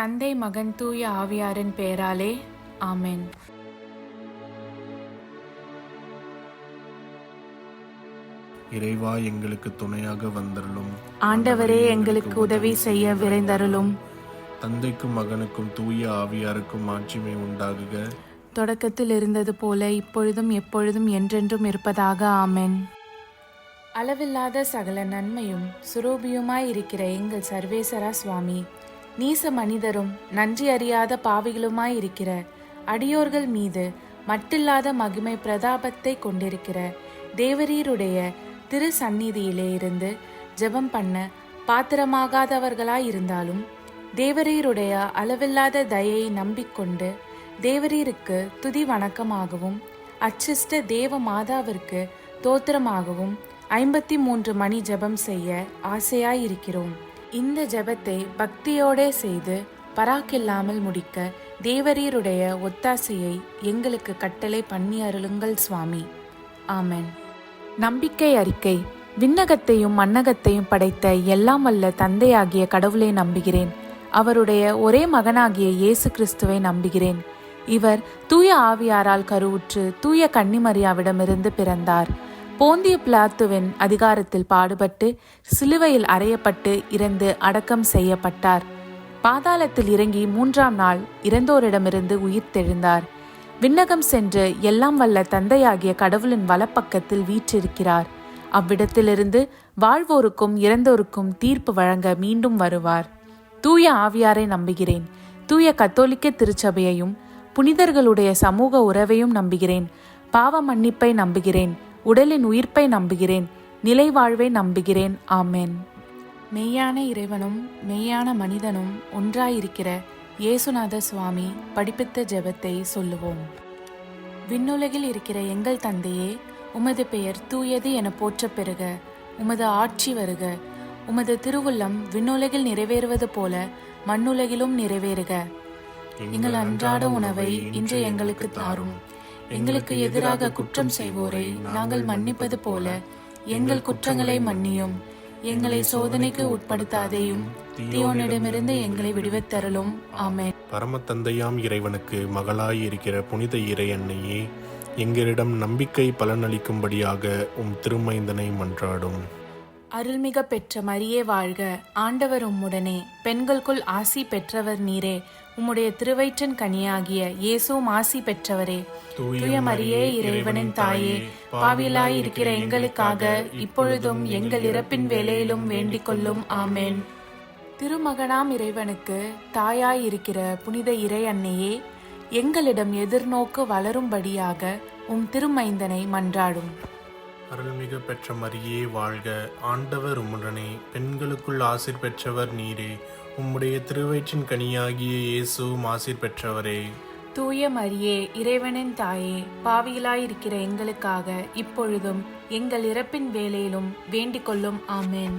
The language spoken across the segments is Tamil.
தந்தை, மகன், தூய ஆவியாரின் பெயராலே ஆமென். இறைவா, எங்களுக்கு துணையாக வந்தருளும். ஆண்டவரே, எங்களுக்கு உதவி செய்ய விரைந்தருளும். தந்தைக்கும் மகனுக்கும் தூய ஆவியாருக்கும் மாட்சிமை உண்டாகுக. தொடக்கத்தில் இருந்தது போல இப்பொழுதும் எப்பொழுதும் என்றென்றும் இருப்பதாக ஆமென். அளவில்லாத சகல நன்மையும் சுரூபியுமாயிருக்கிற எங்கள் சர்வேசரா சுவாமி, நீச மனிதரும் நன்றி அறியாத பாவிகளுமாயிருக்கிற அடியோர்கள் மீது மட்டில்லாத மகிமை பிரதாபத்தை கொண்டிருக்கிற தேவரீருடைய திரு சந்நிதியிலே இருந்து ஜெபம் பண்ண பாத்திரமாகாதவர்களாயிருந்தாலும் தேவரீருடைய அளவில்லாத தயையை நம்பிக்கொண்டு தேவரீருக்கு துதி வணக்கமாகவும் அச்சிஷ்ட தேவ மாதாவிற்கு தோத்திரமாகவும் 53 மணி ஜெபம் செய்ய ஆசையாயிருக்கிறோம். இந்த ஜெபத்தை பக்தியோடே செய்து பராக்கில்லாமல் முடிக்க தேவரீருடைய ஒத்தாசையை எங்களுக்கு கட்டளை பண்ணி அருளுங்கள் சுவாமி. ஆமென். நம்பிக்கை அறிக்கை. விண்ணகத்தையும் மண்ணகத்தையும் படைத்த எல்லாம் வல்ல தந்தையாகிய கடவுளை நம்புகிறேன். அவருடைய ஒரே மகனாகிய இயேசு கிறிஸ்துவை நம்புகிறேன். இவர் தூய ஆவியாரால் கருவுற்று தூய கன்னிமரியாவிடமிருந்து பிறந்தார். போந்திய பிலாத்துவின் அதிகாரத்தில் பாடுபட்டு சிலுவையில் அறையப்பட்டு இறந்து அடக்கம் செய்யப்பட்டார். பாதாளத்தில் இறங்கி 3ஆம் நாள் இறந்தோரிடமிருந்து உயிர்த்தெழுந்தார். விண்ணகம் சென்று எல்லாம் வல்ல தந்தையாகிய கடவுளின் வலப்பக்கத்தில் வீற்றிருக்கிறார். அவ்விடத்திலிருந்து வாழ்வோருக்கும் இறந்தோருக்கும் தீர்ப்பு வழங்க மீண்டும் வருவார். தூய ஆவியாரை நம்புகிறேன். தூய கத்தோலிக்க திருச்சபையையும் புனிதர்களுடைய சமூக உறவையும் நம்புகிறேன். பாவ மன்னிப்பை நம்புகிறேன். உடலின் உயிர்ப்பை நம்புகிறேன். நிலை வாழ்வை நம்புகிறேன். ஆமென். மெய்யான இறைவனும் மெய்யான மனிதனும் ஒன்றாயிருக்கிற இயேசுநாத சுவாமி படிப்பித்த ஜெபத்தை சொல்லுவோம். விண்ணுலகில் இருக்கிற எங்கள் தந்தையே, உமது பெயர் தூயது என போற்றப் பெறுக. உமது ஆட்சி வருக. உமது திருவுள்ளம் விண்ணுலகில் நிறைவேறுவது போல மண்ணுலகிலும் நிறைவேறுக. எங்கள் அன்றாட உணவை இன்று எங்களுக்கு தாரும். எங்களுக்கு எதிராக குற்றம் செய்வோரை நாங்கள் மன்னிப்பது போல எங்கள் குற்றங்களை மன்னியும். எங்களை சோதனைக்கு உட்படுத்தாதேயும், தீயோனிடமிருந்து எங்களை விடுவித்தருளும். ஆமென். பரம தந்தையாம் இறைவனுக்கு மகளாய் இருக்கிற புனித இறை அன்னையே, எங்களிடம் நம்பிக்கை பலனளிக்கும்படியாக உம் திருமைந்தனை மன்றாடும். அருள்மிக பெற்ற மரியே வாழ்க. ஆண்டவர் உம்முடனே, பெண்களுக்குள் ஆசி பெற்றவர் நீரே. உம்முடைய திருவயிற்றின் கனியாகிய இயேசுவும் ஆசி பெற்றவரே. தூய மரியே, இறைவனின் தாயே, பாவிலாய் இருக்கிற எங்களுக்காக இப்பொழுதும் எங்கள் இறப்பின் வேளையிலும் வேண்டிக் கொள்ளும். ஆமென். திருமகனாம் இறைவனுக்கு தாயாய் இருக்கிற புனித இறை அன்னையே, எங்களிடம் எதிர்நோக்கு வளரும்படியாக உம் திருமைந்தனை மன்றாடும். அருள்மிகு பெற்ற மரியே வாழ்க. ஆண்டவர் உம்முடனே, பெண்களுக்குள் ஆசீர் பெற்றவர் நீரே. உம்முடைய திருவயிற்றின் கனியாகிய இயேசுவும் ஆசீர் பெற்றவரே. தூய மரியே, இறைவனின் தாயே, பாவிகளாயிருக்கிற எங்களுக்காக இப்பொழுதும் எங்கள் இறப்பின் வேளையிலும் வேண்டிக் கொள்ளும். ஆமென்.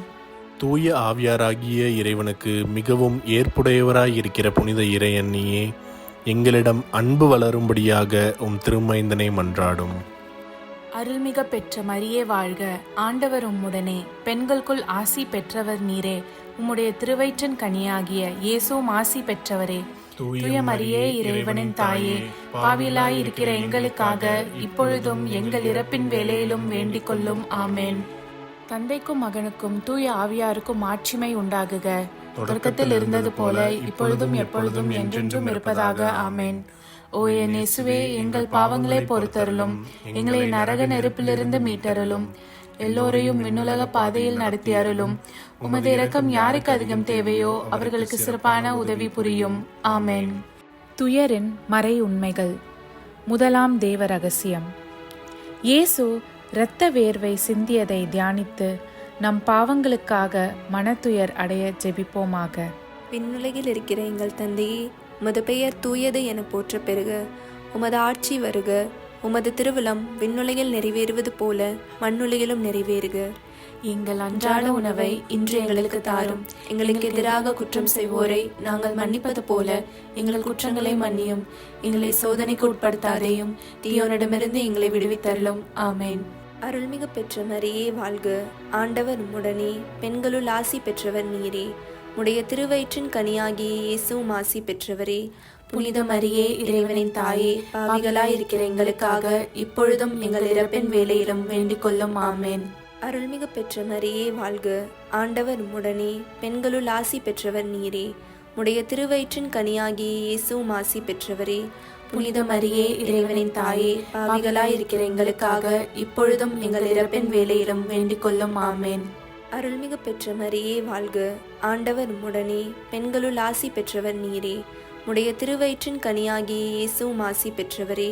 தூய ஆவியாராகிய இறைவனுக்கு மிகவும் ஏற்புடையவராயிருக்கிற புனித இறை அன்னியே, எங்களிடம் அன்பு வளரும்படியாக உம் திருமைந்தனை மன்றாடும். அருள்மிக பெற்ற மரியே வாழ்க. ஆண்டவர் உம்முடனே, பெண்களுக்குள் ஆசி பெற்றவர் நீரே. உம்முடைய திருவயிற்றின் கனியாகிய இயேசுவும் ஆசி பெற்றவரே. தூய மரியே, இறைவனின் தாயே, பாவிலாய் இருக்கிற எங்களுக்காக இப்பொழுதும் எங்கள் இறப்பின் வேளையிலும் வேண்டிக் கொள்ளும். ஆமென். தந்தைக்கும் மகனுக்கும் தூய ஆவியாருக்கும் மாட்சிமை உண்டாகுக. தொடக்கத்தில் இருந்தது போல இப்பொழுதும் எப்பொழுதும் என்றென்றும் இருப்பதாக. ஆமென். ஓ என் இயேசுவே, எங்கள் பாவங்களை பொறுத்தருளும். எங்களை நரக நெருப்பிலிருந்து மீட்டருளும். எல்லோரையும் விண்ணுலக பாதையில் நடத்தி அருளும். உமது இரக்கம் யாருக்கு அதிகம் தேவையோ அவர்களுக்கு சிறப்பான உதவி புரியும். ஆமென். துயரின் மறை உண்மைகள். முதலாம் தேவ ரகசியம். இயேசு இரத்த வேர்வை சிந்தியதை தியானித்து நம் பாவங்களுக்காக மனத்துயர் அடைய ஜெபிப்போமாக. விண்ணுலகில் இருக்கிற எங்கள் தந்தையே, உமது பெயர் தூயது என போற்ற பெறுக. உமது ஆட்சி வருக. உமது திருவுளம் விண்ணுலகில் நிறைவேறுவது போல மண்ணுலகிலும் நிறைவேறுக. எங்கள் அன்றாட உணவை இன்று எங்களுக்கு தாரும். எங்களுக்கு எதிராக குற்றம் செய்வோரை நாங்கள் மன்னிப்பது போல எங்கள் குற்றங்களை மன்னியும். எங்களை சோதனைக்கு உட்படுத்தாதேயும், தீயோனிடமிருந்து எங்களை விடுவித்தருளும். ஆமென். அருள்மிகு பெற்ற மரியே வாழ்க. ஆண்டவர் உம்முடனே, பெண்களுள் ஆசி பெற்றவர் நீரே. உடைய திருவயிற்றின் கனியாகிய இயேசுவும் ஆசி பெற்றவரே. புனித மரியே, இறைவனின் தாயே, பாவிகளாயிருக்கிற எங்களுக்காக இப்பொழுதும் எங்கள் இறப்பின் வேளையிலும் வேண்டிக் கொள்ளும். ஆமேன். அருள்மிகு பெற்ற மரியே வாழ்க. ஆண்டவர் உம்முடனே, பெண்களுள் ஆசி பெற்றவர் நீரே. உடைய திருவயிற்றின் கனியாகிய இயேசுவும் ஆசி பெற்றவரே. புனித மரியே, இறைவனின் தாயே, பாவிகளாயிருக்கிற எங்களுக்காக இப்பொழுதும் எங்கள் இறப்பின் வேளையிலும் வேண்டிக் கொள்ளும். ஆமேன். அருள்மிகு பெற்ற மரியே வாழ்க. ஆண்டவர் உம்முடனே, பெண்களுள் ஆசி பெற்றவர் நீரே. உடைய திருவயிற்றின் கனியாகிய இயேசுவும் ஆசி பெற்றவரே.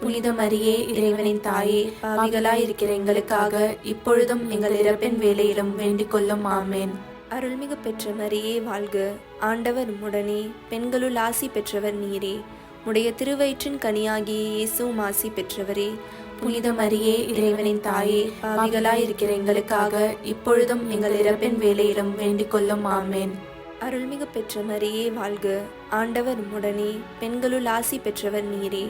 புனித மரியே, இறைவனின் தாயே, பாவிகளாயிருக்கிற எங்களுக்காக இப்பொழுதும் எங்கள் இறப்பின் வேளையிலும் வேண்டிக் கொள்ளும். ஆமேன். அருள்மிகு பெற்ற மரியே வாழ்க. ஆண்டவர் உம்முடனே, பெண்களுள் ஆசி பெற்றவர் நீரே. உடைய திருவயிற்றின் கனியாகிய இயேசுவும் ஆசி பெற்றவரே. புனித மரியே, இறைவனின் தாயே, பாவிகளாயிருக்கிற எங்களுக்காக இப்பொழுதும் எங்கள் இறப்பின் வேளையிலும் வேண்டிக் கொள்ளும். ஆமேன். அருள்மிகு பெற்ற மரியே வாழ்க. ஆண்டவர் உம்முடனே, பெண்களுள் ஆசி பெற்றவர் நீரே.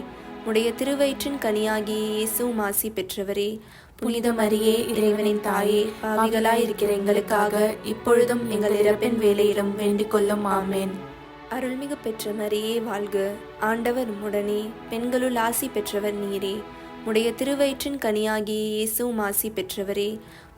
உடைய திருவயிற்றின் கனியாகிய இயேசுவும் ஆசி பெற்றவரே. புனித மரியே, இறைவனின் தாயே, பாவிகளாயிருக்கிற எங்களுக்காக இப்பொழுதும் எங்கள் இறப்பின் வேளையிலும் வேண்டிக் கொள்ளும். ஆமேன். அருள்மிகு பெற்ற மரியே வாழ்க. ஆண்டவர் உம்முடனே, பெண்களுள் ஆசி பெற்றவர் நீரே. உடைய திருவயிற்றின் கனியாகிய இயேசுவும் ஆசி பெற்றவரே.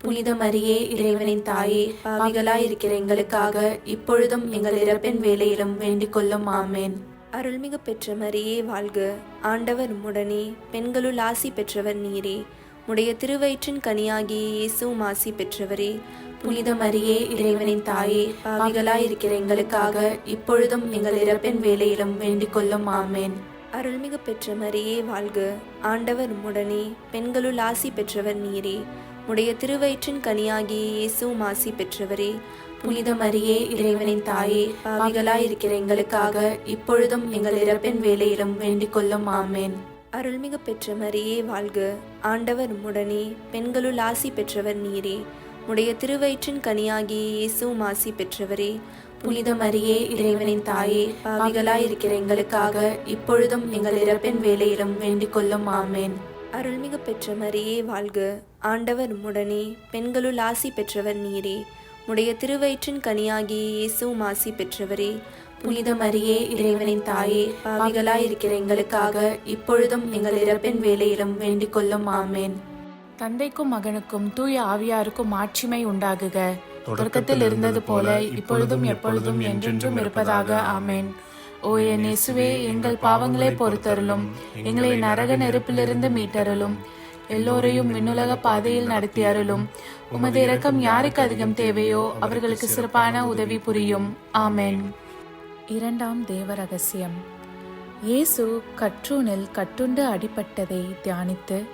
புனித மரியே, இறைவனின் தாயே, பாவிகளாயிருக்கிற எங்களுக்காக இப்பொழுதும் எங்கள் இறப்பின் வேளையிலும் வேண்டிக் கொள்ளும். ஆமேன். அருள்மிகு பெற்ற மரியே வாழ்க. ஆண்டவர் உம்முடனே, பெண்களுள் ஆசி பெற்றவர் நீரே. உடைய திருவயிற்றின் கனியாகிய இயேசுவும் ஆசி பெற்றவரே. புனித மரியே, இறைவனின் தாயே, பாவிகளாயிருக்கிற எங்களுக்காக இப்பொழுதும் எங்கள் இறப்பின் வேளையிலும் வேண்டிக் கொள்ளும். ஆமேன். அருள்மிகு பெற்ற மரியே வாழ்க. ஆண்டவர் உம்முடனே, பெண்களுள் ஆசி பெற்றவர் நீரே. உடைய திருவயிற்றின் கனியாகிய இயேசுவும் ஆசி பெற்றவரே. புனித மரியே, இறைவனின் தாயே, பாவிகளாயிருக்கிற எங்களுக்காக இப்பொழுதும் எங்கள் இறப்பின் வேளையிலும் வேண்டிக் கொள்ளும். ஆமேன். அருள்மிகு பெற்ற மரியே வாழ்க. ஆண்டவர் உம்முடனே, பெண்களுள் ஆசி பெற்றவர் நீரே. உடைய திருவயிற்றின் கனியாகிய இயேசுவும் ஆசி பெற்றவரே. புனித மரியே, இறைவனின் தாயே, பாவிகளாயிருக்கிற எங்களுக்காக இப்பொழுதும் எங்கள் இறப்பின் வேளையிலும் வேண்டிக் கொள்ளும். ஆமேன். அருள்மிகு பெற்ற மரியே வாழ்க. ஆண்டவர் உம்முடனே, பெண்களுள் ஆசி பெற்றவர் நீரே. உடைய திருவயிற்றின் கனியாகிய இயேசுவும் ஆசி பெற்றவரே. புனித மரியே, இறைவனின் தாயே, பாவிகளாயிருக்கிற எங்களுக்காக இப்பொழுதும் எங்கள் இறப்பின் வேளையிலும் வேண்டிக் கொள்ளும். ஆமேன். தந்தைக்கும் மகனுக்கும் தூய ஆவியாருக்கும் மாட்சிமை உண்டாகுக. தொடக்கத்தில் இருந்தது போல இப்பொழுதும் எப்பொழுதும் என்றென்றும் இருப்பதாக. ஆமேன். ஓ என் இயேசுவே, எங்கள் பாவங்களை பொறுத்தருளும். எங்களை நரக நெருப்பிலிருந்து மீட்டருளும். எல்லோரையும் விண்ணுலக பாதையில் நடத்தி அருளும். உமது இரக்கம் யாருக்கு அதிகம் தேவையோ அவர்களுக்கு சிறப்பான உதவி புரியும். ஆமேன். இரண்டாம் தேவ ரகசியம். இயேசு கற்றூனில் கட்டுண்டு அடிபட்டதை தியானித்து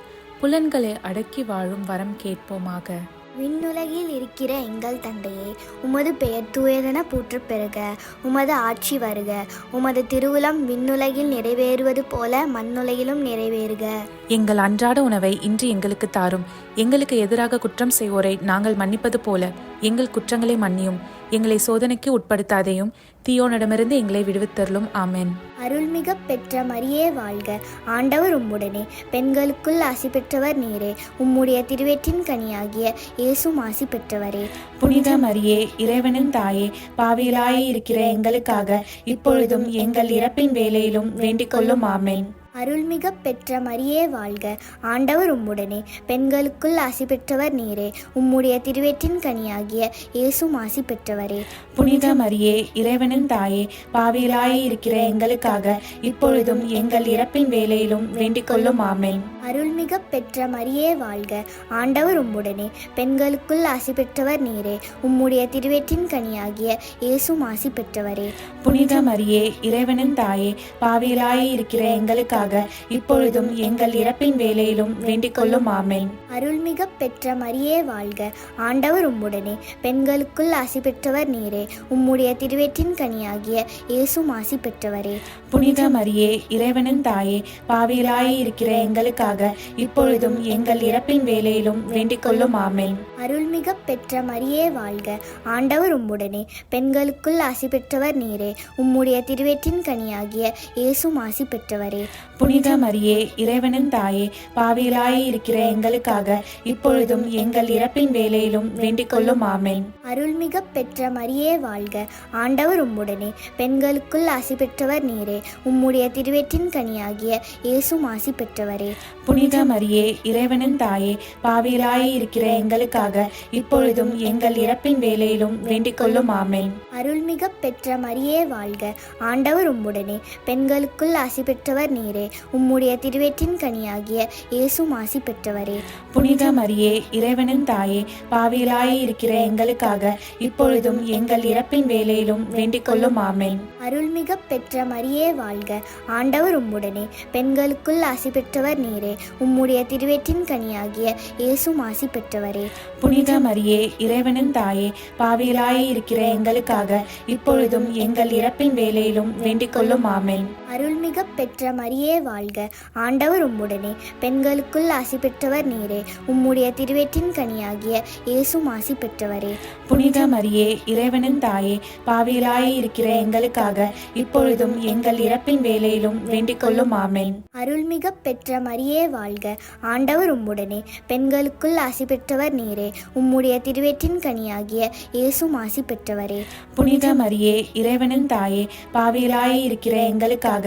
புலன்களை அடக்கி வாழும் வரம் கேட்போமாக. விண்ணுலகில் இருக்கிற எங்கள் தந்தையே, உமது பெயர் தூயதென போற்றப் பெறுக. உமது ஆட்சி வருக. உமது திருவுளம் விண்ணுலகில் நிறைவேறுவது போல மண்ணுலகிலும் நிறைவேறுக. எங்கள் அன்றாட உணவை இன்று எங்களுக்கு தாரும். எங்களுக்கு எதிராக குற்றம் செய்வோரை நாங்கள் மன்னிப்பது போல எங்கள் குற்றங்களை மன்னியும். எங்களை சோதனைக்கு உட்படுத்தாதையும் தீயோனிடமிருந்து எங்களை விடுவித்தருளும். ஆமென். அருள்மிக பெற்ற மரியே வாழ்க. ஆண்டவர் உம்முடனே, பெண்களுக்குள் ஆசி பெற்றவர் நீரே. உம்முடைய திருவயிற்றின் கனியாகிய இயேசுவும் ஆசி பெற்றவரே. புனித மரியே, இறைவனின் தாயே, பாவிகளாய் இருக்கிற எங்களுக்காக இப்பொழுதும் எங்கள் இறப்பின் வேளையிலும் வேண்டிக் கொள்ளும். ஆமென். அருள்மிக பெற்ற மரியே வாழ்க. ஆண்டவர் உம்முடனே, பெண்களுக்குள் ஆசி பெற்றவர் நீரே. உம்முடைய திருவயிற்றின் கனியாகிய இயேசுவும் ஆசி பெற்றவரே. புனித மரியே, இறைவனின் தாயே, பாவிகளாய் இருக்கிற எங்களுக்காக இப்பொழுதும் எங்கள் இறப்பின் வேளையிலும் வேண்டிக் கொள்ளும். ஆமென். அருள்மிக பெற்ற மரியே வாழ்க. ஆண்டவர் உம்முடனே, பெண்களுக்குள் ஆசி பெற்றவர் நீரே. உம்முடைய திருவயிற்றின் கனியாகிய இயேசுவும் ஆசி பெற்றவரே. புனித மரியே, இறைவனின் தாயே, பாவிகளாய் இருக்கிற எங்களுக்காக இப்பொழுதும் எங்கள் இறப்பின் வேளையிலும் வேண்டிக் கொள்ளும். ஆமென். அருள்மிக பெற்ற மரியே வாழ்க. ஆண்டவர் உம்முடனே, பெண்களுக்குள் ஆசி பெற்றவர் நீரே. உம்முடைய திருவயிற்றின் கனியாகிய இயேசுவும் ஆசி பெற்றவரே. புனித மரியே, இறைவனின் தாயே, பாவிகளாய் இருக்கிற எங்களுக்காக இப்பொழுதும் எங்கள் இறப்பின் வேளையிலும் வேண்டிக் கொள்ளும். ஆமென். அருள்மிக பெற்ற மரியே வாழ்க. ஆண்டவர் உம்முடனே, பெண்களுக்குள் ஆசி பெற்றவர் நீரே. உம்முடைய திருவயிற்றின் கனியாகிய இயேசுவும் ஆசி பெற்றவரே. புனித மரியே இறைவனின் தாயே, பாவிகளாய் இருக்கிற எங்களுக்காக இப்பொழுதும் எங்கள் இறப்பின் வேளையிலும் வேண்டிக் கொள்ளும். ஆமென். அருள்மிக பெற்ற மரியே வாழ்க, ஆண்டவர் உம்முடனே, பெண்களுக்குள் ஆசி பெற்றவர் நீரே. உம்முடைய திருவயிற்றின் கனியாகிய இயேசுவும் ஆசி பெற்றவரே. புனித மரியே இறைவனின் தாயே, பாவிகளாய் இருக்கிற எங்களுக்காக இப்பொழுதும் எங்கள் இறப்பின் வேளையிலும் வேண்டிக் கொள்ளும். ஆமென். அருள்மிக பெற்ற மரியே வாழ்க, ஆண்டவர் உம்முடனே, பெண்களுக்குள் ஆசி பெற்றவர் நீரே. உம்முடைய திருவயிற்றின் கனியாகிய இயேசுவும் ஆசி பெற்றவரே. புனித மரியே இறைவனின் தாயே, பாவிகளாய் இருக்கிற எங்களுக்காக இப்பொழுதும் எங்கள் இறப்பின் வேளையிலும் வேண்டிக் கொள்ளும். ஆமென். அருள்மிக பெற்ற மரியே வாழ்க, ஆண்டவர் உம்முடனே, பெண்களுக்குள் ஆசி பெற்றவர் நீரே. உம்முடைய திருவயிற்றின் கனியாகிய இயேசுவும் ஆசி பெற்றவரே. புனித மரியே இறைவனின் தாயே, பாவிகளாய் இருக்கிற எங்களுக்காக இப்பொழுதும் எங்கள் இறப்பின் வேளையிலும் வேண்டிக் கொள்ளும். ஆமென். அருள்மிக பெற்ற மரியே வாழ்க, ஆண்டவர் உம்முடனே, பெண்களுக்குள் ஆசி பெற்றவர் நீரே. உம்முடைய திருவயிற்றின் கனியாகிய இயேசுவும் ஆசி பெற்றவரே. புனித மரியே இறைவனின் தாயே, பாவிகளாய் இருக்கிற எங்களுக்காக இப்பொழுதும் எங்கள் இறப்பின் வேளையிலும் வேண்டிக் கொள்ளும். ஆமென். அருள்மிக பெற்ற மரியே வாழ்க, ஆண்டவர் உம்முடனே, பெண்களுக்குள் ஆசி பெற்றவர் நீரே. உம்முடைய திருவயிற்றின் கனியாகிய இயேசுவும் ஆசி பெற்றவரே. புனித மரியே இறைவனின் தாயே, பாவிகளாய் இருக்கிற எங்களுக்காக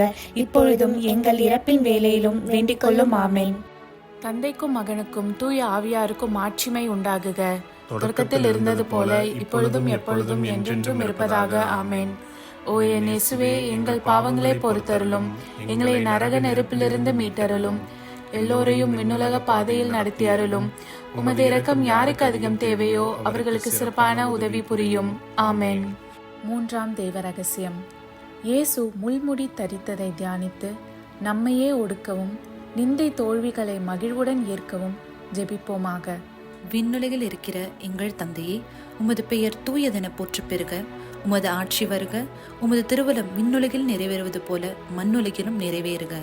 இப்பொழுதும் எங்கள் இறப்பின் வேளையிலும் வேண்டிக் கொள்ளும். ஆமென். தந்தைக்கும் மகனுக்கும் தூய ஆவியாருக்கும் ஆட்சிமை உண்டாகுக. தொடக்கத்தில் இருந்தது போல இப்பொழுதும் எப்பொழுதும் என்றென்றும் இருப்பதாக. ஆமென். ஓ என் இயேசுவே, எங்கள் பாவங்களை பொறுத்தருளும், எங்களை நரக நெருப்பிலிருந்து மீட்டருளும், எல்லோரையும் விண்ணுலக பாதையில் நடத்தி அருளும். உமது இரக்கம் யாருக்கு அதிகம் தேவையோ அவர்களுக்கு சிறப்பான உதவி புரியும். ஆமென். மூன்றாம் தேவ ரகசியம். இயேசு முள்முடி தரித்ததை தியானித்து நம்மையே ஒடுக்கவும் நிந்தை தோல்விகளை மகிழ்வுடன் ஏற்கவும் ஜெபிப்போமாக. விண்ணுலகில் இருக்கிற எங்கள் தந்தையே, உமது பெயர் தூயதென போற்றப் பெறுக. உமது ஆட்சி வருக. உமது திருவுளம் விண்ணுலகில் நிறைவேறுவது போல மண்ணுலகிலும் நிறைவேறுக.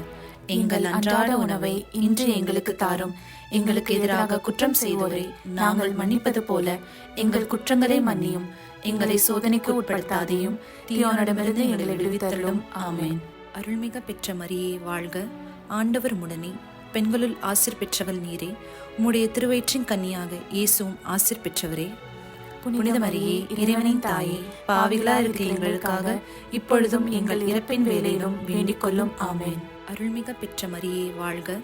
எங்கள் அன்றாட உணவை இன்று எங்களுக்கு தாரும். எங்களுக்கு எதிராக குற்றம் செய்வோரை நாங்கள் மன்னிப்பது போல எங்கள் குற்றங்களை மன்னியும். எங்களை சோதனைக்கு உட்படுத்தாதையும் தீயோனிடமிருந்து எங்களை விடுவித்தருளும். ஆமென். அருள்மிக பெற்ற மரியே வாழ்க, ஆண்டவர் உம்முடனே, பெண்களுள் ஆசீர் பெற்றவள் நீரே. உம்முடைய திருவயிற்றின் கன்னியாக இயேசுவும் ஆசீர் பெற்றவரே. புனித மரியே இறைவனின் தாயே, பாவிகளா இருக்கிற எங்களுக்காக இப்பொழுதும் எங்கள் இறப்பின் வேளையிலும் வேண்டிக் கொள்ளும். ஆமென். அருள்மிக பெற்ற மரியே வாழ்க,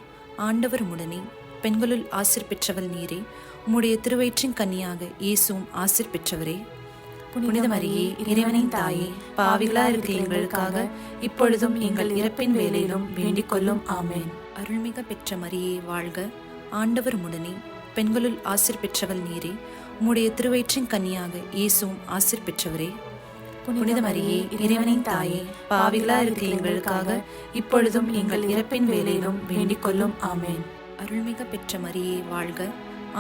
ஆண்டவர் உம்முடனே, பெண்களுள் ஆசீர் பெற்றவள் நீரே. உம்முடைய திருவயிற்றின் கன்னியாக இயேசுவும் ஆசீர் பெற்றவரே. புனித மரியே இறைவனின் தாயே, பாவிகளா இருக்கிற எங்களுக்காக இப்பொழுதும் எங்கள் இறப்பின் வேளையிலும் வேண்டிக் கொள்ளும். ஆமென். அருள்மிக பெற்ற மரியே வாழ்க, ஆண்டவர் உம்முடனே, பெண்களுள் ஆசீர் பெற்றவள் நீரே. உம்முடைய திருவயிற்றின் கன்னியாக இயேசுவும் ஆசீர் பெற்றவரே. புனித மரியே இறைவனின் தாயே, பாவிகளா இருக்கிற எங்களுக்காக இப்பொழுதும் எங்கள் இறப்பின் வேளையிலும் வேண்டிக் கொள்ளும். ஆமென். அருள்மிக பெற்ற மரியே வாழ்க,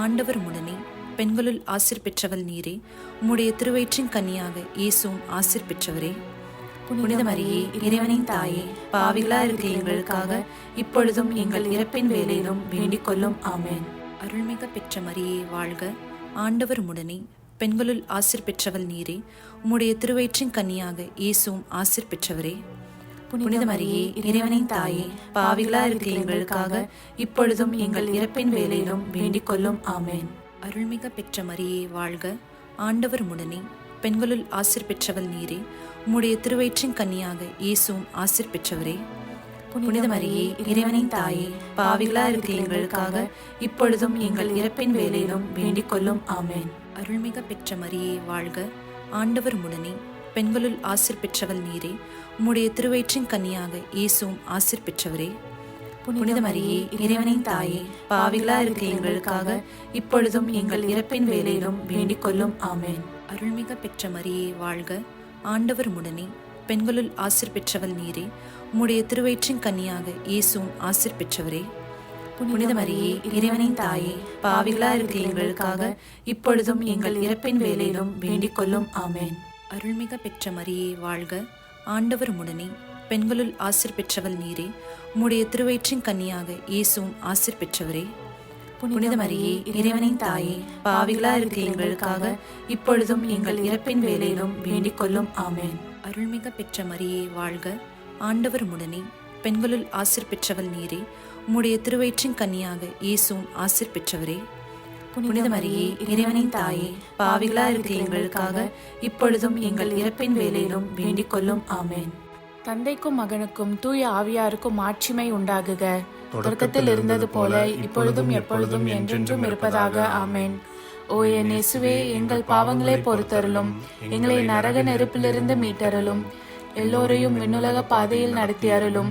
ஆண்டவர் உம்முடனே, பெண்களுள் ஆசீர் பெற்றவள் நீரே. உம்முடைய திருவயிற்றின் கன்னியாக இயேசுவும் ஆசீர் பெற்றவரே. புனித மரியே இறைவனின் தாயே, பாவிகளா இருக்கிற எங்களுக்காக இப்பொழுதும் எங்கள் இறப்பின் வேளையிலும் வேண்டிக் கொள்ளும். ஆமென். அருள்மிக பெற்ற மரியே வாழ்க, ஆண்டவர் உம்முடனே, பெண்களுள் ஆசீர் பெற்றவள் நீரே. உம்முடைய திருவயிற்றின் கன்னியாக இயேசுவும் ஆசீர் பெற்றவரே. புனித மரியே இறைவனின் தாயே, பாவிகளா இருக்கிற எங்களுக்காக இப்பொழுதும் எங்கள் இறப்பின் வேளையிலும் வேண்டிக் கொள்ளும். ஆமென். அருள்மிக பெற்ற மரியே வாழ்க, ஆண்டவர் உம்முடனே, பெண்களுள் ஆசீர் பெற்றவள் நீரே. உம்முடைய திருவயிற்றின் கன்னியாக இயேசுவும் ஆசீர் பெற்றவரே. புனித மரியே இறைவனின் தாயே, பாவிகளா இருக்கிற எங்களுக்காக இப்பொழுதும் எங்கள் இறப்பின் வேளையிலும் வேண்டிக் கொள்ளும். ஆமென். அருள்மிக பெற்ற மரியே வாழ்க, ஆண்டவர் உம்முடனே, பெண்களுள் ஆசீர் பெற்றவள் நீரே. உம்முடைய திருவயிற்றின் கன்னியாக இயேசுவும் ஆசீர் பெற்றவரே. புனித மரியே இறைவனின் தாயே, பாவிகளா இருக்கிற எங்களுக்காக இப்பொழுதும் எங்கள் இறப்பின் வேளையிலும் வேண்டிக் கொள்ளும். ஆமென். அருள்மிக பெற்ற மரியே வாழ்க, ஆண்டவர் உம்முடனே, பெண்களுள் ஆசீர் பெற்றவள் நீரே. உம்முடைய திருவயிற்றின் கன்னியாக இயேசுவும் ஆசீர் பெற்றவரே. புனித மரியே இறைவனின் தாயே, பாவிகளா இருக்கிற எங்களுக்காக இப்பொழுதும் எங்கள் இறப்பின் வேளையிலும் வேண்டிக் கொள்ளும். ஆமென். அருள்மிக பெற்ற மரியே வாழ்க, ஆண்டவர் உம்முடனே, பெண்களுள் ஆசீர் பெற்றவள் நீரே. உம்முடைய திருவயிற்றின் கன்னியாக இயேசுவும் ஆசீர் பெற்றவரே. புனித மரியே இறைவனின் தாயே, பாவிகளா இருக்கிற எங்களுக்காக இப்பொழுதும் எங்கள் இறப்பின் வேளையிலும் வேண்டிக் கொள்ளும். ஆமென். அருள்மிக பெற்ற மரியே வாழ்க, ஆண்டவர் உம்முடனே, பெண்களுள் ஆசீர் பெற்றவள் நீரே. உம்முடைய திருவயிற்றின் கனியாக இயேசுவும் ஆசீர் பெற்றவரே. புனித மரியே, இறைவனின் தாயே, பாவிகளா இருக்கிற எங்களுக்காக இப்பொழுதும் எங்கள் இறப்பின் வேளையிலும் வேண்டிக் கொள்ளும். ஆமென். தந்தைக்கும் மகனுக்கும் தூய ஆவியாருக்கும் மாட்சிமை உண்டாகுக. தொடக்கத்தில் இருந்தது போல இப்பொழுதும் எப்பொழுதும் என்றென்றும் இருப்பதாக. ஆமென். ஓ என் இயேசுவே, எங்கள் பாவங்களை பொறுத்தருளும், எங்களை நரக நெருப்பிலிருந்து மீட்டருளும், எல்லோரையும் விண்ணுலக பாதையில் நடத்தி அருளும்.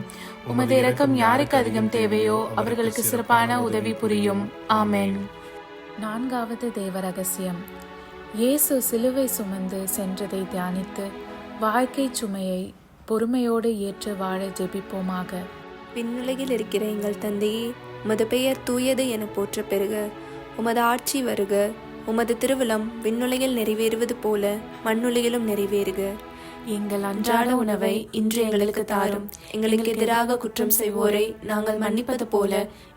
உமது இரக்கம் யாருக்கு அதிகம் தேவையோ அவர்களுக்கு சிறப்பான உதவி புரியும். ஆமென். நான்காவது தேவ ரகசியம். இயேசு சிலுவை சுமந்து சென்றதை தியானித்து வாழ்க்கை சுமையை பொறுமையோடு ஏற்று வாழ ஜெபிப்போமாக. விண்ணுலகில் இருக்கிற எங்கள் தந்தையே, உமது பெயர் தூயது என போற்ற பெறுக. உமது ஆட்சி வருக. உமது திருவிழம் விண்ணுலகில் நிறைவேறுவது போல மண்ணுலகிலும் நிறைவேறுக. எங்கள் அன்றாட உணவை இன்று எங்களுக்கு தாரும். எங்களுக்கு எதிராக குற்றம் செய்வோரை நாங்கள் மன்னிப்பது போல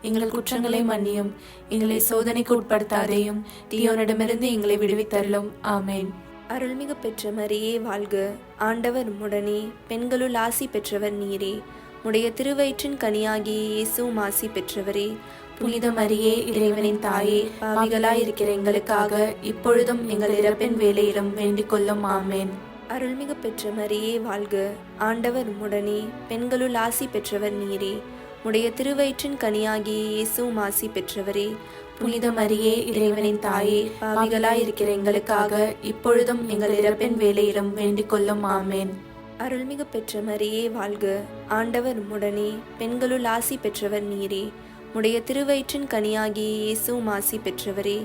எங்கள் குற்றங்களை மன்னியும். எங்களை சோதனைக்கு உட்படுத்தாதேயும், தீயோனிடமிருந்து எங்களை விடுவித்தருளும். ஆமென். அருள்மிகு பெற்ற மரியே வாழ்க. ஆண்டவர் உம்முடனே, பெண்களுள் ஆசி பெற்றவர் நீரே. உடைய திருவயிற்றின் கனியாகிய இயேசுவும் ஆசி பெற்றவரே. புனித மரியே, இறைவனின் தாயே, பாவிகளாய் இருக்கிற எங்களுக்காக இப்பொழுதும் எங்கள் இறப்பின் வேளையிலும் வேண்டிக் கொள்ளும். ஆமென். அருள்மிகு பெற்ற மரியே வாழ்க. ஆண்டவர் உம்முடனே, பெண்களுள் ஆசி பெற்றவர் நீரே. உடைய திருவயிற்றின் கனியாகிய இயேசுவும் ஆசி பெற்றவரே. புனித மரியே, இறைவனின் தாயே, பாவிகளாய் இருக்கிற எங்களுக்காக இப்பொழுதும் எங்கள் இறப்பின் வேளையிலும் வேண்டிக் கொள்ளும். ஆமென். அருள்மிகு பெற்ற மரியே வாழ்க. ஆண்டவர் உம்முடனே, பெண்களுள் ஆசி பெற்றவர் நீரே. உடைய திருவயிற்றின் கனியாகிய இயேசுவும் ஆசி பெற்றவரே.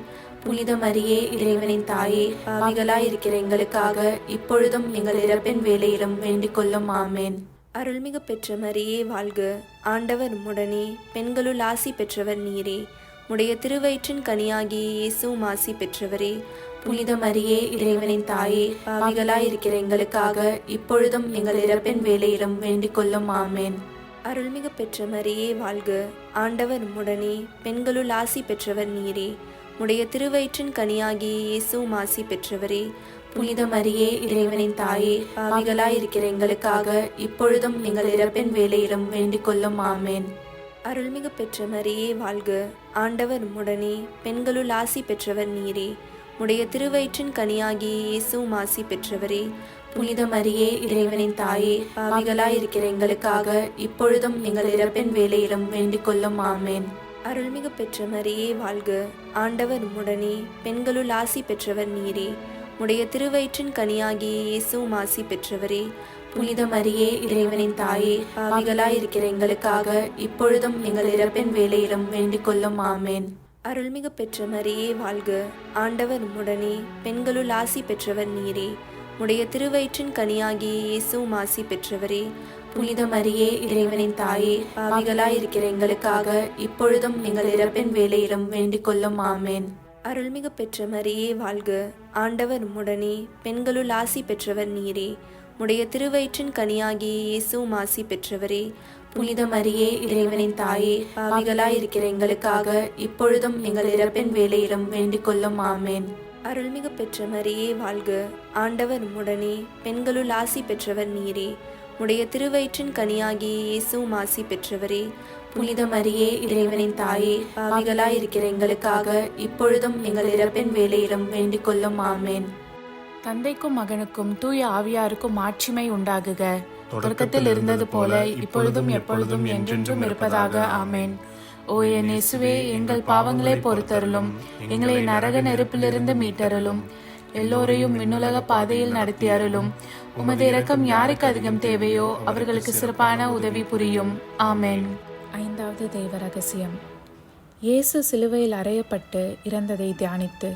புனித மரியே, இறைவனின் தாயே, பாவிகளாய் இருக்கிற எங்களுக்காக இப்பொழுதும் எங்கள் இறப்பின் வேளையிலும் வேண்டிக் கொள்ளும். ஆமென். அருள்மிகு பெற்ற மரியே வாழ்க. ஆண்டவர் உம்முடனே, பெண்களுள் ஆசி பெற்றவர் நீரே. உடைய திருவயிற்றின் கனியாகிய இயேசுவும் ஆசி பெற்றவரே. புனித மரியே, இறைவனின் தாயே, பாவிகளாய் இருக்கிற எங்களுக்காக இப்பொழுதும் எங்கள் இறப்பின் வேளையிலும் வேண்டிக் கொள்ளும். ஆமென். அருள்மிகு பெற்ற மரியே வாழ்க. ஆண்டவர் உம்முடனே, பெண்களுள் ஆசி பெற்றவர் நீரே. உடைய திருவயிற்றின் கனியாகிய இயேசுவும் ஆசி பெற்றவரே. புனித மரியே, இறைவனின் தாயே, பாவிகளாய் இருக்கிற எங்களுக்காக இப்பொழுதும் எங்கள் இறப்பின் வேளையிலும் வேண்டிக் கொள்ளும். ஆமென். அருள்மிகு பெற்ற மரியே வாழ்க. ஆண்டவர் உம்முடனே, பெண்களுள் ஆசி பெற்றவர் நீரே. உடைய திருவயிற்றின் கனியாகிய இயேசுவும் ஆசி பெற்றவரே. புனித மரியே, இறைவனின் தாயே, பாவிகளாய் இருக்கிற எங்களுக்காக இப்பொழுதும் எங்கள் இறப்பின் வேளையிலும் வேண்டிக் கொள்ளும். ஆமென். அருள்மிகு பெற்ற மரியே வாழ்க. ஆண்டவர் உம்முடனே, பெண்களுள் ஆசி பெற்றவர் நீரே. உடைய திருவயிற்றின் கனியாகிய இயேசுவும் ஆசி பெற்றவரே. புனித மரியே, இறைவனின் தாயே, பாவிகளாய் இருக்கிற எங்களுக்காக இப்பொழுதும் எங்கள் இறப்பின் வேளையிலும் வேண்டிக் கொள்ளும். ஆமென். அருள்மிகு பெற்ற மரியே வாழ்க. ஆண்டவர் உம்முடனே, பெண்களுள் ஆசி பெற்றவர் நீரே. உடைய திருவயிற்றின் கனியாகிய இயேசுவும் ஆசி பெற்றவரே. புனித மரியே, இறைவனின் தாயே, பாவிகளாய் இருக்கிற எங்களுக்காக இப்பொழுதும் எங்கள் இறப்பின் வேளையிலும் வேண்டிக் கொள்ளும். ஆமென். அருள்மிகு பெற்ற மரியே வாழ்க. ஆண்டவர் உம்முடனே, பெண்களுள் ஆசி பெற்றவர் நீரே. உடைய திருவயிற்றின் கனியாகிய இயேசுவும் ஆசி பெற்றவரே. புனித மரியே, இறைவனின் தாயே, பாவிகளாய் இருக்கிற எங்களுக்காக இப்பொழுதும் எங்கள் இறப்பின் வேளையிலும் வேண்டிக் கொள்ளும். ஆமென். அருள்மிகு பெற்ற மரியே வாழ்க. ஆண்டவர் உம்முடனே, பெண்களுள் ஆசி பெற்றவர் நீரே. உடைய திருவயிற்றின் கனியாகிய இயேசுவும் ஆசி பெற்றவரே. புனித மரியே, இறைவனின் தாயே, பாவிகளாய் இருக்கிற எங்களுக்காக இப்பொழுதும் எங்கள் இறப்பின் வேளையிலும் வேண்டிக் கொள்ளும். ஆமென். தந்தைக்கும் மகனுக்கும் தூய ஆவியாருக்கும் மாட்சிமை உண்டாகுக. தொடக்கத்தில் இருந்தது போல இப்பொழுதும் எப்பொழுதும் என்றென்றும் இருப்பதாக. ஆமென். ஓ என் இயேசுவே, எங்கள் பாவங்களை பொறுத்தருளும், எங்களை நரக நெருப்பிலிருந்து மீட்டருளும், எல்லோரையும் விண்ணுலக பாதையில் நடத்தி அருளும். உமது இரக்கம் யாருக்கு அதிகம் தேவையோ அவர்களுக்கு சிறப்பான உதவி புரியும். ஆமென். ஐந்தாவது தெய்வ ரகசியம். இயேசு சிலுவையில் அறையப்பட்டு இறந்ததை தியானித்து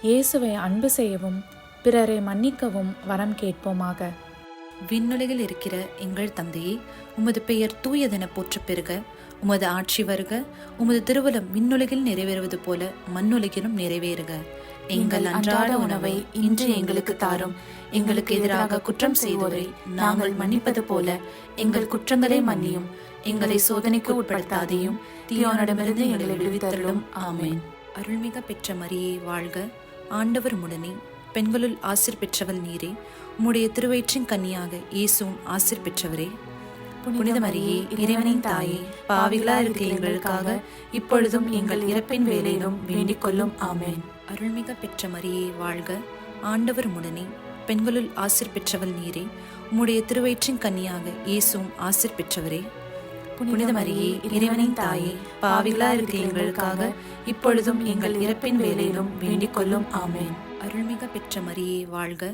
இயேசுவை அன்பு செய்யவும் பிறரை மன்னிக்கவும் வரம் கேட்போமாக. விண்ணுலகில் இருக்கிற எங்கள் தந்தையே, உமது பெயர் தூயதென போற்றப் பெறுக. உமது ஆட்சி வருக. உமது திருவுளம் விண்ணுலகில் நிறைவேறுவது போல மண்ணுலகிலும் நிறைவேறுக. எங்கள் அன்றாட உணவை இன்று எங்களுக்கு தாரும். எங்களுக்கு எதிராக குற்றம் செய்வோரை நாங்கள் மன்னிப்பது போல எங்கள் குற்றங்களை மன்னியும். எங்களை சோதனைக்கு உட்படுத்தாதையும், தீயோனிடமிருந்து எங்களை விடுவித்தருளும். ஆமென். அருள்மிக பெற்ற மரியே வாழ்க. ஆண்டவர் உம்முடனே, பெண்களுள் ஆசீர் பெற்றவள் நீரே. உம்முடைய திருவயிற்றின் கன்னியாக இயேசுவும் ஆசீர் பெற்றவரே. புனித மரியே இறைவனின் தாயே, பாவிகளா இருக்கிற எங்களுக்காக இப்பொழுதும் எங்கள் இறப்பின் வேளையிலும் வேண்டிக் கொள்ளும். ஆமென். அருள்மிக பெற்ற மரியே வாழ்க, ஆண்டவர் உடனே, பெண்களுள் ஆசீர் பெற்றவள் நீரே. உம்முடைய திருவயிற்றின் கன்னியாக இயேசுவும் ஆசீர் பெற்றவரே. புனித மரியே இறைவனின் தாயே, பாவிகளா இருக்கிற எங்களுக்காக இப்பொழுதும் எங்கள் இறப்பின் வேளையிலும் வேண்டிக் கொள்ளும். ஆமென். அருள்மிக பெற்ற மரியே வாழ்க,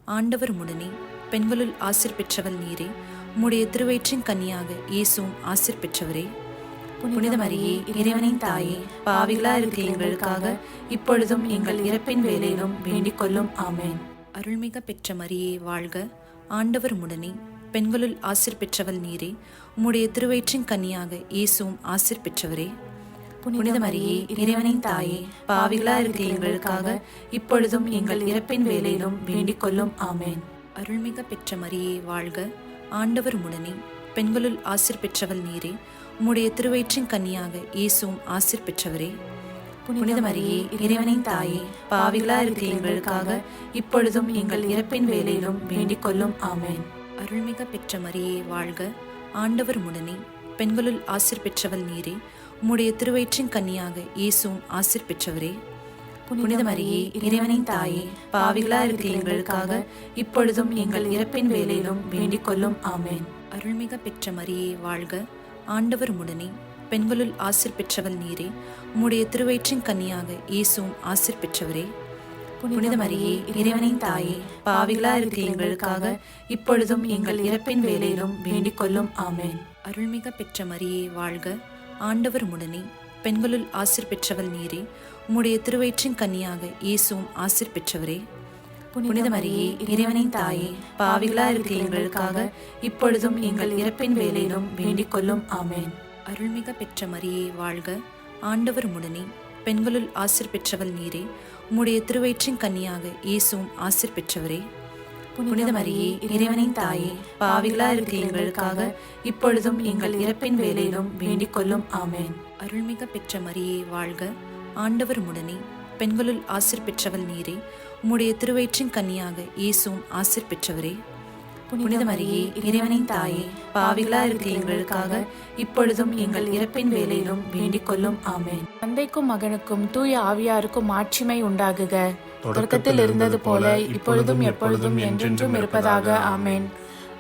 ஆண்டவர் உடனே, பெண்களுள் ஆசீர் பெற்றவள் நீரே. உம்முடைய திருவயிற்றின் கன்னியாக இயேசுவும் ஆசீர் பெற்றவரே. புனித மரியே இறைவனின் தாயே, பாவிகளா இருக்கிற எங்களுக்காக இப்பொழுதும் எங்கள் இறப்பின் வேளையிலும் வேண்டிக் கொள்ளும். ஆமென். அருள்மிக பெற்ற மரியே வாழ்க, ஆண்டவர் உடனே, பெண்களுள் ஆசீர் பெற்றவள் நீரே. உம்முடைய திருவயிற்றின் கன்னியாக இயேசுவும் ஆசீர் பெற்றவரே. புனித மரியே இறைவனின் தாயே, பாவிகளா இருக்கிற எங்களுக்காக இப்பொழுதும் எங்கள் இறப்பின் வேளையிலும் வேண்டிக் கொள்ளும். ஆமென். அருள்மிக பெற்ற மரியே வாழ்க, ஆண்டவர் உடனே, பெண்களுள் ஆசீர் பெற்றவள் நீரே. உம்முடைய திருவயிற்றின் கன்னியாக இயேசுவும் ஆசீர் பெற்றவரே. புனித மரியே இறைவனின் தாயே, பாவிகளா இருக்கிற எங்களுக்காக இப்பொழுதும் எங்கள் இறப்பின் வேளையிலும் வேண்டிக் கொள்ளும். ஆமென். அருள்மிக பெற்ற மரியே வாழ்க, ஆண்டவர் உடனே, பெண்களுள் ஆசீர் பெற்றவள் நீரே. உம்முடைய திருவயிற்றின் கன்னியாக இயேசுவும் ஆசீர் பெற்றவரே. புனித மரியே இறைவனின் தாயே, பாவிகளா இருக்கிற எங்களுக்காக இப்பொழுதும் எங்கள் இறப்பின் வேளையிலும் வேண்டிக் கொள்ளும். ஆமென். அருள்மிக பெற்ற மரியே வாழ்க, ஆண்டவர் உடனே, பெண்களுள் ஆசீர் பெற்றவள் நீரே. உம்முடைய திருவயிற்றின் கன்னியாக இயேசுவும் ஆசீர் பெற்றவரே. புனித மரியே இறைவனின் தாயே, பாவிகளா இருக்கிற எங்களுக்காக இப்பொழுதும் எங்கள் இறப்பின் வேளையிலும் வேண்டிக் கொள்ளும். ஆமென். அருள்மிக பெற்ற மரியே வாழ்க, ஆண்டவர் உடனே, பெண்களுள் ஆசீர் பெற்றவள் நீரே. உம்முடைய திருவயிற்றின் கன்னியாக இயேசுவும் ஆசீர் பெற்றவரே. புனித மரியே இறைவனின் தாயே, பாவிகளா இருக்கிற எங்களுக்காக இப்பொழுதும் எங்கள் இறப்பின் வேளையிலும் வேண்டிக் கொள்ளும். ஆமென். அருள்மிக பெற்ற மரியே வாழ்க, ஆண்டவர் உடனே, பெண்களுள் ஆசீர் பெற்றவள் நீரே. உம்முடைய திருவயிற்றின் கன்னியாக இயேசுவும் ஆசீர் பெற்றவரே. புனித மரியே இறைவனின் தாயே, பாவிகளா இருக்கிற எங்களுக்காக இப்பொழுதும் எங்கள் இறப்பின் வேளையிலும் வேண்டிக் கொள்ளும். ஆமென். அருள்மிக பெற்ற மரியே வாழ்க, ஆண்டவர் உடனே, பெண்களுள் ஆசீர் பெற்றவள் நீரே. உம்முடைய திருவயிற்றின் கன்னியாக இயேசுவும் ஆசீர் பெற்றவரே. புனித மரியே இறைவனின் தாயே, பாவிகளா இருக்கிற எங்களுக்காக இப்பொழுதும் எங்கள் இறப்பின் வேளையிலும் வேண்டிக் கொள்ளும். ஆமென். தந்தைக்கும் மகனுக்கும் தூய ஆவியாருக்கும் மாட்சிமை உண்டாகுக. தொடக்கத்தில் இருந்தது போல இப்பொழுதும் எப்பொழுதும் என்றென்றும் இருப்பதாக. ஆமென்.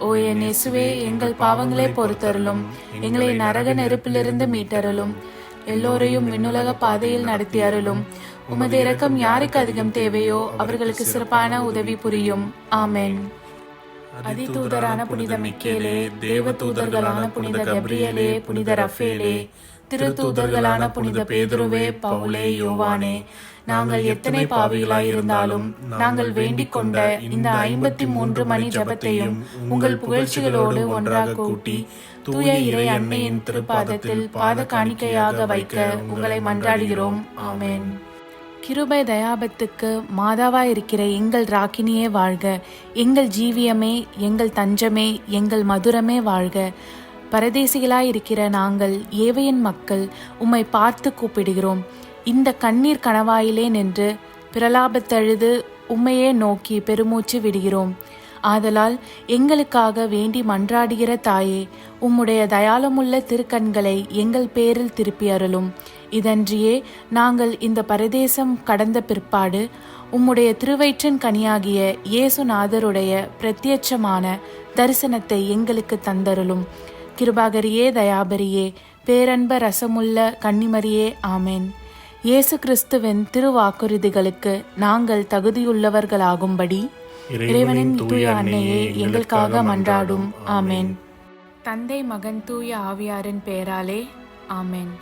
ஓ என் இயேசுவே, எங்கள் பாவங்களை பொறுத்தருளும், எங்களை நரக நெருப்பிலிருந்து மீட்டருளும், எல்லோரையும் விண்ணுலக பாதையில் நடத்தி அருளும். உமது இரக்கம் யாருக்கு அதிகம் தேவையோ அவர்களுக்கு சிறப்பான உதவி புரியும். ஆமென். அதிதூதரான புனித மிக்கேலே, தேவ தூதர்களான புனித கப்ரியேலே, புனித ரஃபேலே, திருத்தூதர்களான புனித பேதுருவே, பவுலே, யோவானே, நாங்கள் எத்தனை பாவிகளாய் இருந்தாலும் நாங்கள் வேண்டிக் கொண்ட இந்த 53 மணி ஜபத்தையும் உங்கள் புகழ்ச்சிகளோடு ஒன்றாக கூட்டி தூய இறை அன்னையின் திருப்பாதத்தில் பாத காணிக்கையாக வைக்க உங்களை மன்றாடுகிறோம். ஆமென். கிருபை தயாபத்துக்கு மாதாவாய் இருக்கிற எங்கள் ராக்கினியே வாழ்க. எங்கள் ஜீவியமே, எங்கள் தஞ்சமே, எங்கள் மதுரமே வாழ்க. பரதேசிகளாய் இருக்கிற நாங்கள் ஏவையின் மக்கள் உம்மை பார்த்து கூப்பிடுகிறோம். இந்த கண்ணீர் கணவாயிலே நின்று பிரலாபத்தழுது உம்மையே நோக்கி பெருமூச்சு விடுகிறோம். ஆதலால் எங்களுக்காக வேண்டி மன்றாடுகிற தாயே, உம்முடைய தயாளமுள்ள திருக்கண்களை எங்கள் பேரில் திருப்பி அருளும். இதன்றியே நாங்கள் இந்த பரதேசம் கடந்த பிற்பாடு உம்முடைய திருவயிற்றின் கனியாகிய இயேசுநாதருடைய பிரத்யட்சமான தரிசனத்தை எங்களுக்கு தந்தருளும். கிருபாகரியே, தயாபரியே, பேரன்ப ரசமுள்ள கன்னிமரியே, ஆமென். இயேசு கிறிஸ்துவின் திருவாக்குறுதிகளுக்கு நாங்கள் தகுதியுள்ளவர்களாகும்படி இறைவனின் தூய அன்னையே எங்களுக்காக மன்றாடும். ஆமென். தந்தை, மகன், தூய ஆவியாரின் பெயராலே. ஆமென்.